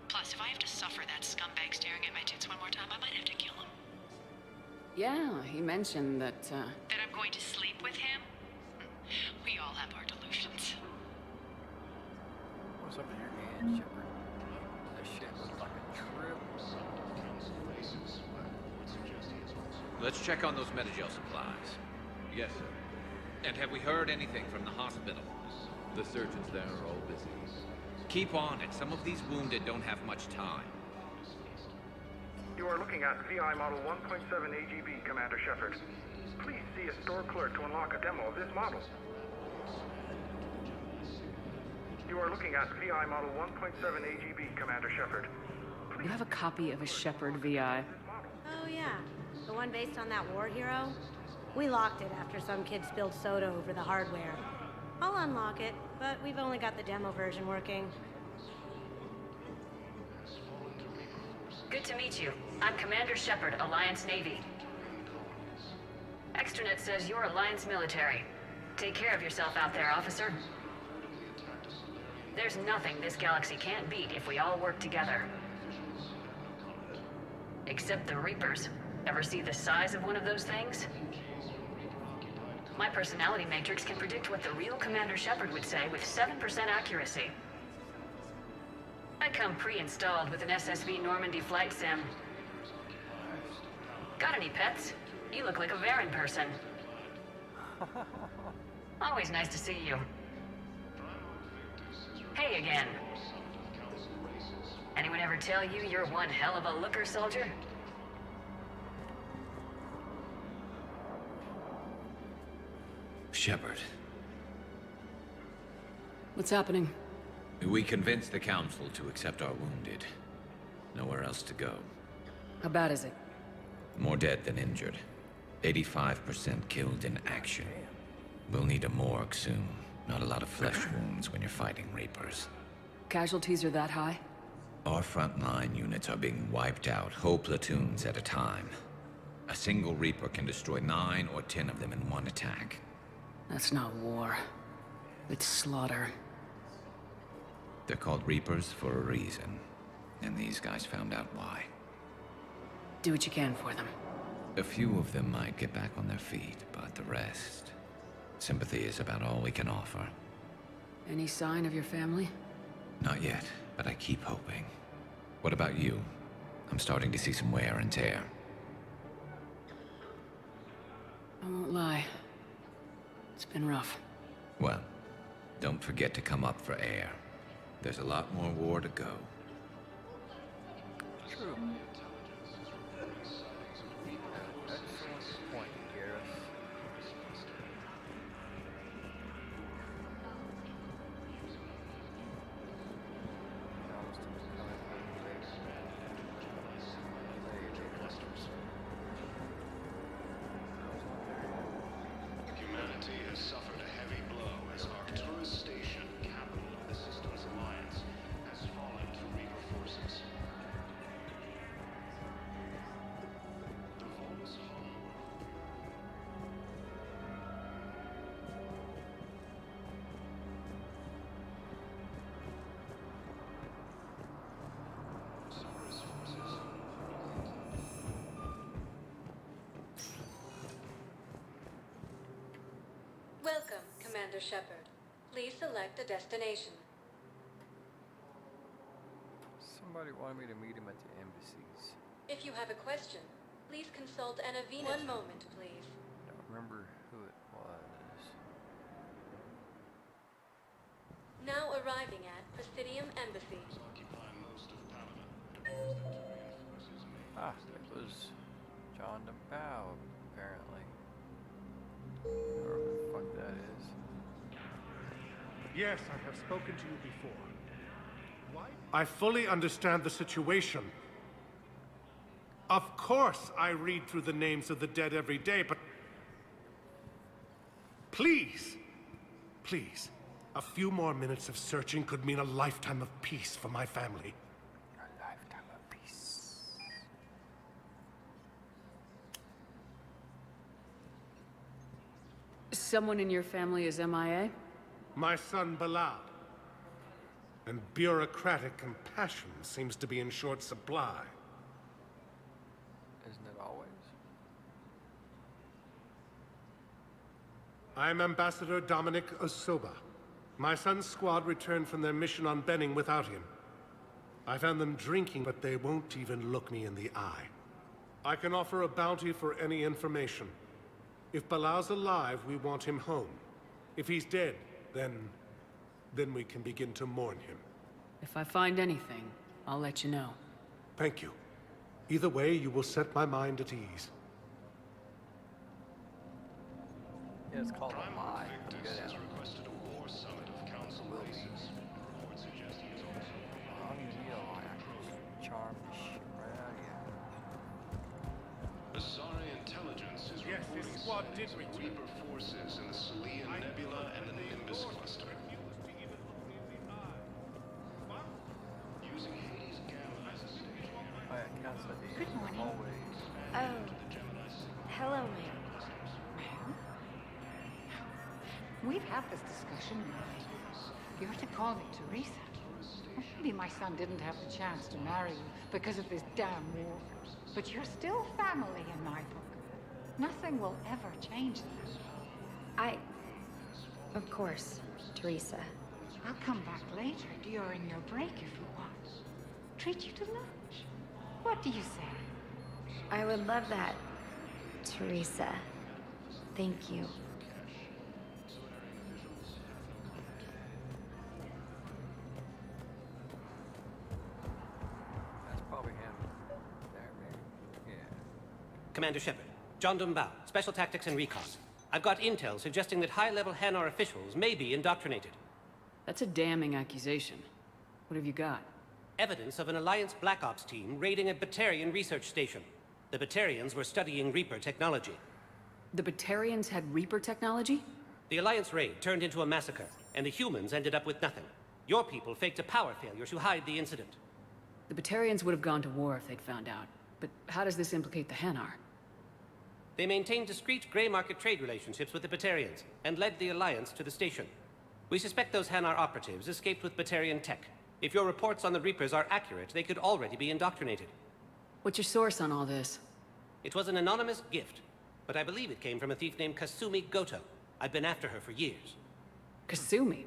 Plus, if I have to suffer that scumbag staring at my tits one more time, I might have to kill him. Yeah, he mentioned that, That I'm going to sleep with him? We all have our delusions. What's up in your hand, Shepard? That shit looks like a trip. Let's check on those Metagel supplies. Yes, sir. And have we heard anything from the hospital? The surgeons there are all busy. Keep on it. Some of these wounded don't have much time. You are looking at VI Model 1.7 AGB, Commander Shepard. Please see a store clerk to unlock a demo of this model. You are looking at VI Model 1.7 AGB, Commander Shepard. You have a copy of a Shepard VI. Oh yeah, the one based on that war hero? We locked it after some kid spilled soda over the hardware. I'll unlock it, but we've only got the demo version working. Good to meet you. I'm Commander Shepard, Alliance Navy. Extranet says you're Alliance military. Take care of yourself out there, officer. There's nothing this galaxy can't beat if we all work together. Except the Reapers. Ever see the size of one of those things? My personality matrix can predict what the real Commander Shepard would say with 7% accuracy. I come pre-installed with an SSV Normandy flight sim. Got any pets? You look like a Varen person. Always nice to see you. Hey again. Anyone ever tell you you're one hell of a looker, soldier? Shepard. What's happening? We convinced the Council to accept our wounded. Nowhere else to go. How bad is it? More dead than injured. 85% killed in action. We'll need a morgue soon. Not a lot of flesh wounds when you're fighting Reapers. Casualties are that high? Our frontline units are being wiped out, whole platoons at a time. A single Reaper can destroy 9 or 10 of them in one attack. That's not war. It's slaughter. They're called Reapers for a reason. And these guys found out why. Do what you can for them. A few of them might get back on their feet, but the rest... sympathy is about all we can offer. Any sign of your family? Not yet, but I keep hoping. What about you? I'm starting to see some wear and tear. I won't lie. It's been rough. Well, don't forget to come up for air. There's a lot more war to go. True. Excellent point, Gareth. Humanity has suffered a heavy blow as Arcturus Station, capital of the Systems Alliance, has fallen to Reaper forces. The Volus homeworld. Saurus forces. Welcome, Commander Shepard. Please select a destination. Somebody wanted me to meet him at the embassies. If you have a question, please consult an Avena. One moment, please. I don't remember who it was. Now arriving at Presidium Embassy. Ah, it was John DePau, apparently. Whoever the fuck that is. Yes, I have spoken to you before. Why? I fully understand the situation. Of course, I read through the names of the dead every day, but... Please, please, a few more minutes of searching could mean a lifetime of peace for my family. A lifetime of peace. Someone in your family is MIA? My son, Bilal. And bureaucratic compassion seems to be in short supply. Isn't it always? I'm Ambassador Dominic Osoba. My son's squad returned from their mission on Benning without him. I found them drinking, but they won't even look me in the eye. I can offer a bounty for any information. If Bilal's alive, we want him home. If he's dead, then we can begin to mourn him. If I find anything, I'll let you know. Thank you. Either way, you will set my mind at ease. Yeah, it's called a lie. I'm good at it. Requested a war summit of council races. squad did return. Reaper forces in the Salian Nebula and the Nimbus cluster. Using Hades Gamma as a staging area. Good morning. Oh, hello, ma'am. We've had this discussion, Mary. You're to call me Teresa. Well, maybe my son didn't have the chance to marry you because of this damn war. But you're still family in my book. Nothing will ever change that. Of course, Teresa. I'll come back later during your break if you want. Treat you to lunch. What do you say? I would love that, Teresa. Thank you. That's probably him. There, maybe. Yeah. Commander Shepard, John Dumbao, Special Tactics and Recon. I've got intel suggesting that high-level Hanar officials may be indoctrinated. That's a damning accusation. What have you got? Evidence of an Alliance Black Ops team raiding a Batarian research station. The Batarians were studying Reaper technology. The Batarians had Reaper technology? The Alliance raid turned into a massacre, and the humans ended up with nothing. Your people faked a power failure to hide the incident. The Batarians would have gone to war if they'd found out. But how does this implicate the Hanar? They maintained discreet gray market trade relationships with the Batarians, and led the Alliance to the station. We suspect those Hanar operatives escaped with Batarian tech. If your reports on the Reapers are accurate, they could already be indoctrinated. What's your source on all this? It was an anonymous gift, but I believe it came from a thief named Kasumi Goto. I've been after her for years. Kasumi?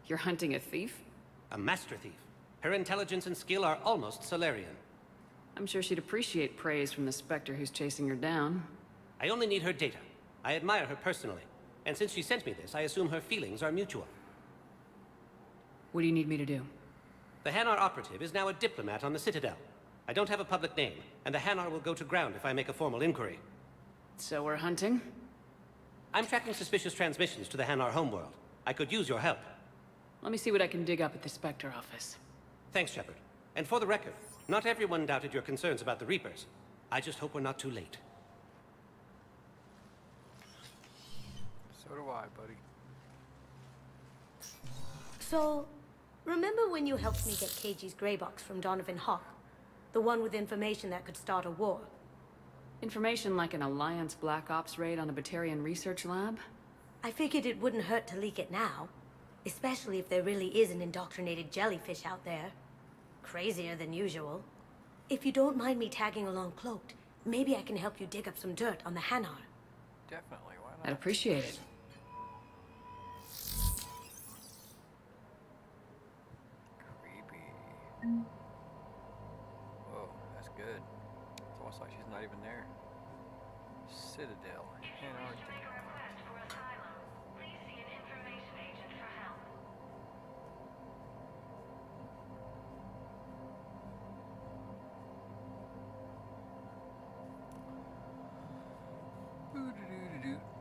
You're hunting a thief? A master thief. Her intelligence and skill are almost Solarian. I'm sure she'd appreciate praise from the Spectre who's chasing her down. I only need her data. I admire her personally. And since she sent me this, I assume her feelings are mutual. What do you need me to do? The Hanar operative is now a diplomat on the Citadel. I don't have a public name, and the Hanar will go to ground if I make a formal inquiry. So we're hunting? I'm tracking suspicious transmissions to the Hanar homeworld. I could use your help. Let me see what I can dig up at the Spectre office. Thanks, Shepard. And for the record, not everyone doubted your concerns about the Reapers. I just hope we're not too late. So do I, buddy. So, remember when you helped me get KG's gray box from Donovan Hawk? The one with information that could start a war? Information like an Alliance Black Ops raid on a Batarian research lab? I figured it wouldn't hurt to leak it now. Especially if there really is an indoctrinated jellyfish out there. Crazier than usual. If you don't mind me tagging along cloaked, maybe I can help you dig up some dirt on the Hanar. Definitely, why not? I'd appreciate it. Creepy. Whoa, that's good. It's almost like she's not even there. Citadel, Antarctica.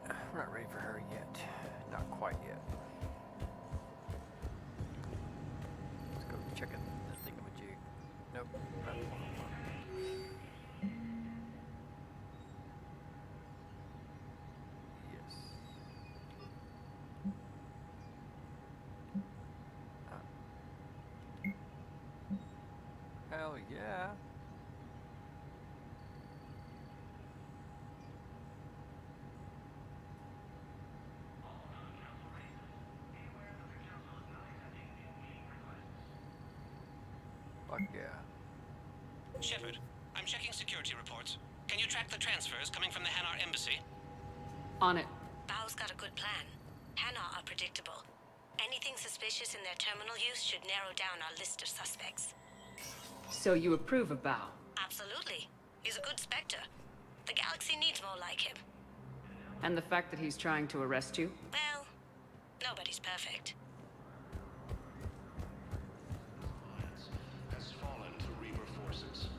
I'm not ready for her yet. Not quite yet. Let's go check it. That thingamajig. Nope. Not the one. Yes. Hell yeah. Fuck yeah. Shepard, I'm checking security reports. Can you track the transfers coming from the Hanar embassy? On it. Bao's got a good plan. Hanar are predictable. Anything suspicious in their terminal use should narrow down our list of suspects. So you approve of Bao? Absolutely. He's a good Spectre. The galaxy needs more like him. And the fact that he's trying to arrest you? Well, nobody's perfect. Has fallen to Reaper forces.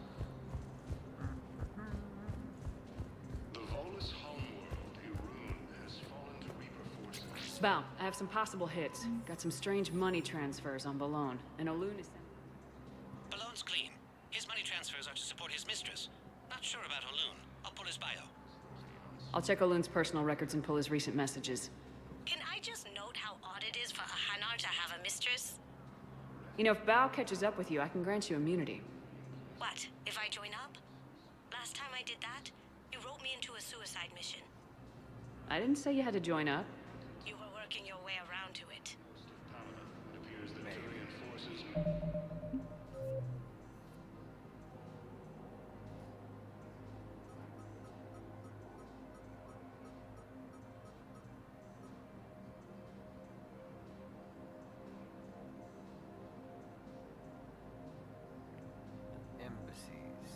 The Volus homeworld, Irun, has fallen to Reaper forces. Bao, I have some possible hits. Got some strange money transfers on Balone. And Olun is... Balone's clean. His money transfers are to support his mistress. Not sure about Olun. I'll pull his bio. I'll check Olun's personal records and pull his recent messages. Can I just note how odd it is for a Hanar to have a mistress? You know, if Bao catches up with you, I can grant you immunity. What, if I join up? Last time I did that, you wrote me into a suicide mission. I didn't say you had to join up. You were working your way around to it. It appears that Turian forces... Embassies.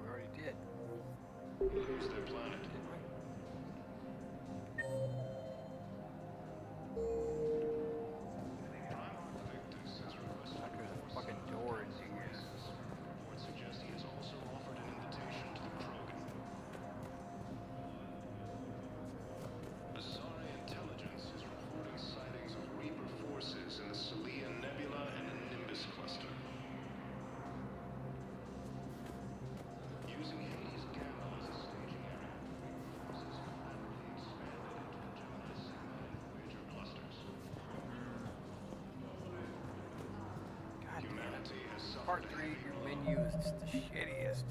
We already did. lose their planet. Like there's a fucking door in here. Reports suggest he has also offered an invitation to the Paragon. Azari intelligence is reporting sightings of Reaper forces in the Citadel Nebula and the Nimbus cluster. Using Hades Gamma as a staging area, forces have rapidly expanded into the Gemini Sigma and Voyager clusters. God Humanity has damn. suffered Part 3, your menu is just the shittiest.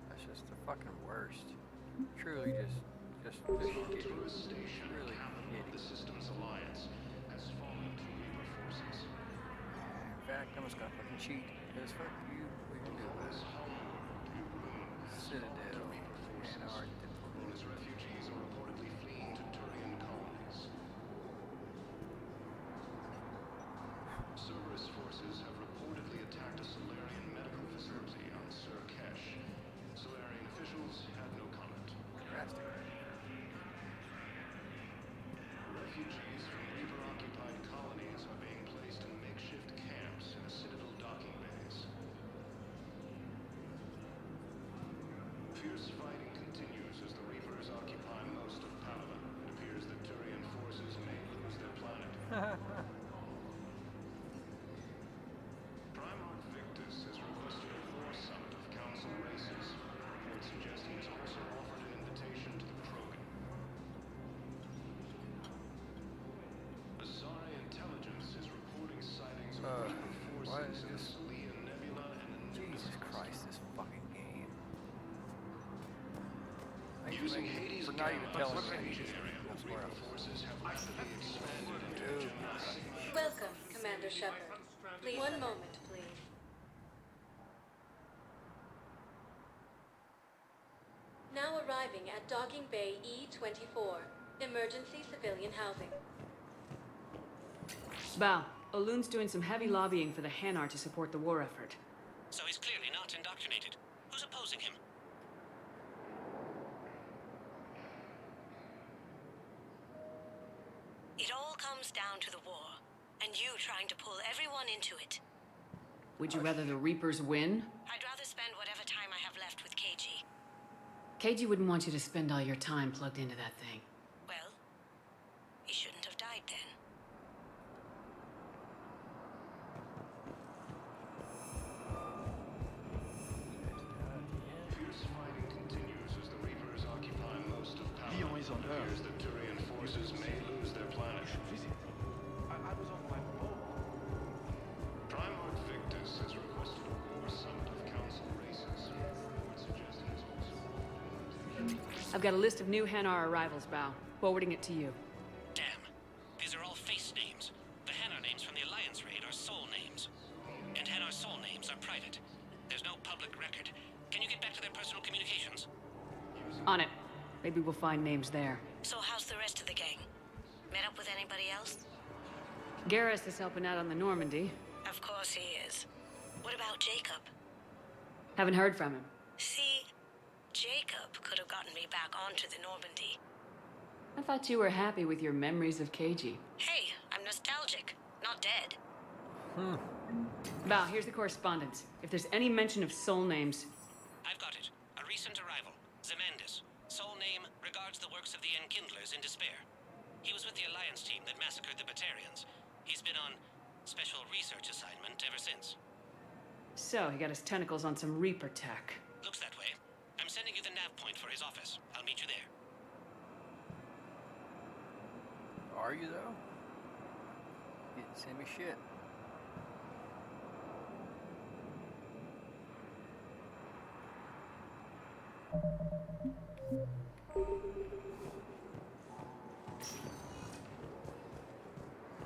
That's just the fucking worst. Truly just The shitty. tourist station, Really capital of the Systems Alliance, has fallen to Reaper forces. In fact, I'm just gonna fucking cheat. Because fuck you, we can do this. Citadel, Antarctica. Luna's refugees are reportedly fleeing to Turian colonies. Cerberus forces have reportedly attacked a Solarian medical facility on Surkesh. Solarian officials had no comment. Refugees from Reaper-occupied colonies are being placed in makeshift camps in the Citadel docking bays. Fierce fighting continues as the Reapers occupy most of Paragon. It appears that Turian forces may lose their planet. Primarch Victus has requested a war summit of council races. Reports suggest he has also offered an invitation to the Paragon. Azari intelligence is reporting sightings of Reaper forces in the Citadel Nebula and the Nimbus Jesus Christ, this fucking game. Using Hades for not even Gamma telling as a me. staging area, Reaper forces have rapidly expanded into the Gemini Sigma. Welcome, Commander Shepard. Please, one moment, please. Now arriving at Docking Bay E-24, emergency civilian housing. Bao, Olun's doing some heavy lobbying for the Hanar to support the war effort. So he's clearly not indoctrinated. Who's opposing him? It all comes down to the war, and you trying to pull everyone into it. Would you rather the Reapers win? I'd rather spend whatever time I have left with KG. KG wouldn't want you to spend all your time plugged into that thing. Well, he shouldn't have died then. Fierce fighting continues as the Reapers occupy most of Paragon. Leon is on It appears that Turian forces may lose their planet. I was on my boat. Primarch Victus has requested a war summit of council races. Reports suggest he has also offered an invitation. I've got a list of new Hanar arrivals, Bao. Forwarding it to you. Damn. These are all face names. The Hanar names from the Alliance raid are soul names. And Hanar soul names are private. There's no public record. Can you get back to their personal communications? On it. Maybe we'll find names there. So how's the rest of the gang? Met up with anybody else? Garrus is helping out on the Normandy. Of course he is. What about Jacob? Haven't heard from him. See, Jacob could have gotten me back onto the Normandy. I thought you were happy with your memories of KG. Hey, I'm nostalgic, not dead. Bao, here's the correspondence. If there's any mention of soul names... I've got it. A recent arrival. Zemandis. Soul So, he got his tentacles on some Reaper tech. Looks that way. I'm sending you the nav point for his office. I'll meet you there. Are you, though? You didn't send me shit.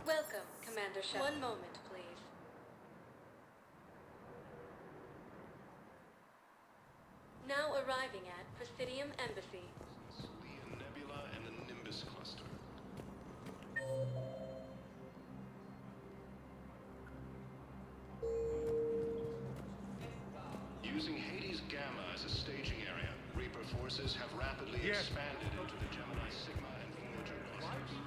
Welcome, Commander Shepard. One moment, please. Now arriving at Presidium Embassy. The Nebula and the Nimbus cluster. Using Hades Gamma as a staging area, Reaper forces have rapidly expanded into the Gemini Sigma and Voyager clusters.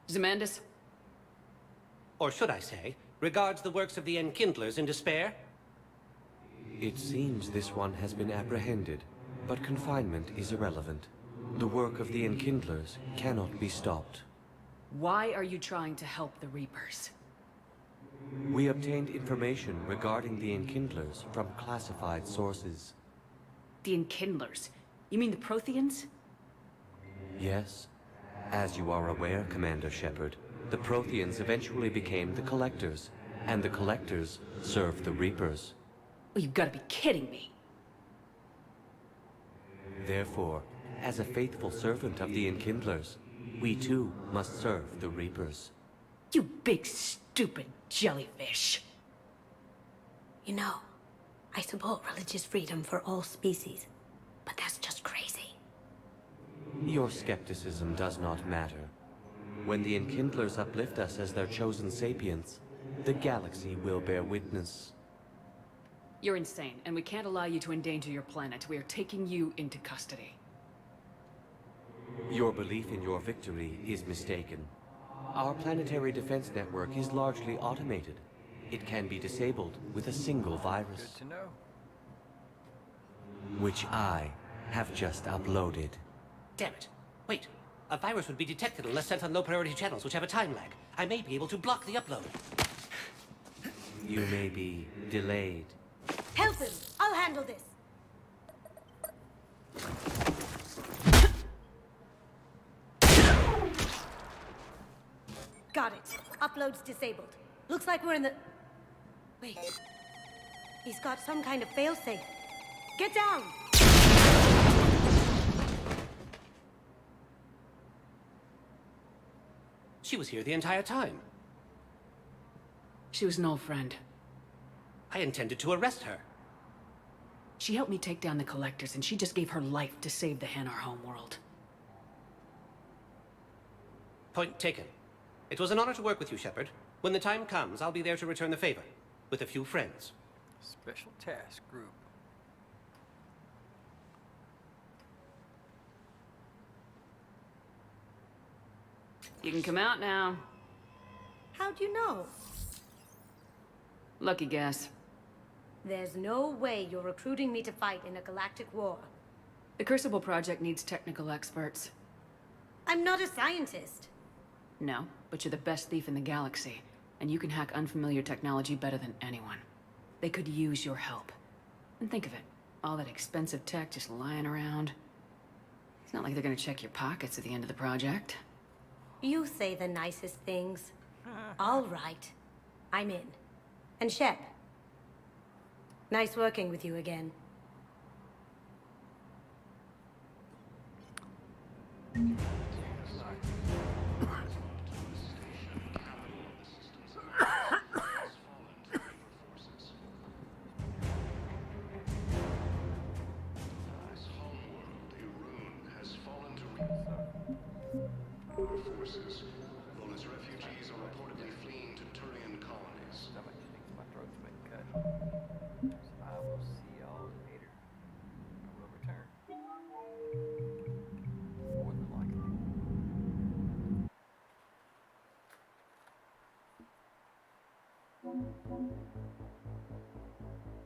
Zemandis? Or should I say, regards the works of the Enkindlers in despair? It seems this one has been apprehended, but confinement is irrelevant. The work of the Enkindlers cannot be stopped. Why are you trying to help the Reapers? We obtained information regarding the Enkindlers from classified sources. The Enkindlers? You mean the Protheans? Yes. As you are aware, Commander Shepard, the Protheans eventually became the Collectors, and the Collectors served the Reapers. Oh, you've got to be kidding me. Therefore, as a faithful servant of the Enkindlers, we too must serve the Reapers. You big stupid jellyfish. You know, I support religious freedom for all species, but that's just crazy. Your skepticism does not matter. When the Enkindlers uplift us as their chosen sapients, the galaxy will bear witness. You're insane, and we can't allow you to endanger your planet. We are taking you into custody. Your belief in your victory is mistaken. Our planetary defense network is largely automated. It can be disabled with a single virus. Good to know. Which I have just uploaded. Damn it. Wait. A virus would be detected unless sent on low-priority channels, which have a time lag. I may be able to block the upload. You may be delayed. Help him! I'll handle this! Got it. Upload's disabled. Looks like we're in the... Wait. He's got some kind of failsafe. Get down! She was here the entire time. She was an old friend. I intended to arrest her. She helped me take down the Collectors, and she just gave her life to save the Hanar homeworld. Point taken. It was an honor to work with you, Shepard. When the time comes, I'll be there to return the favor. With a few friends. Special task group. You can come out now. How'd you know? Lucky guess. There's no way you're recruiting me to fight in a galactic war. The Crucible Project needs technical experts. I'm not a scientist. No, but you're the best thief in the galaxy, and you can hack unfamiliar technology better than anyone. They could use your help. And think of it, all that expensive tech just lying around. It's not like they're gonna check your pockets at the end of the project. You say the nicest things. All right. I'm in. And Shep. Nice working with you again. Our forces, known as refugees, are reportedly fleeing to Turian colonies. My throat's been cut. I will see y'all later. I will return. More than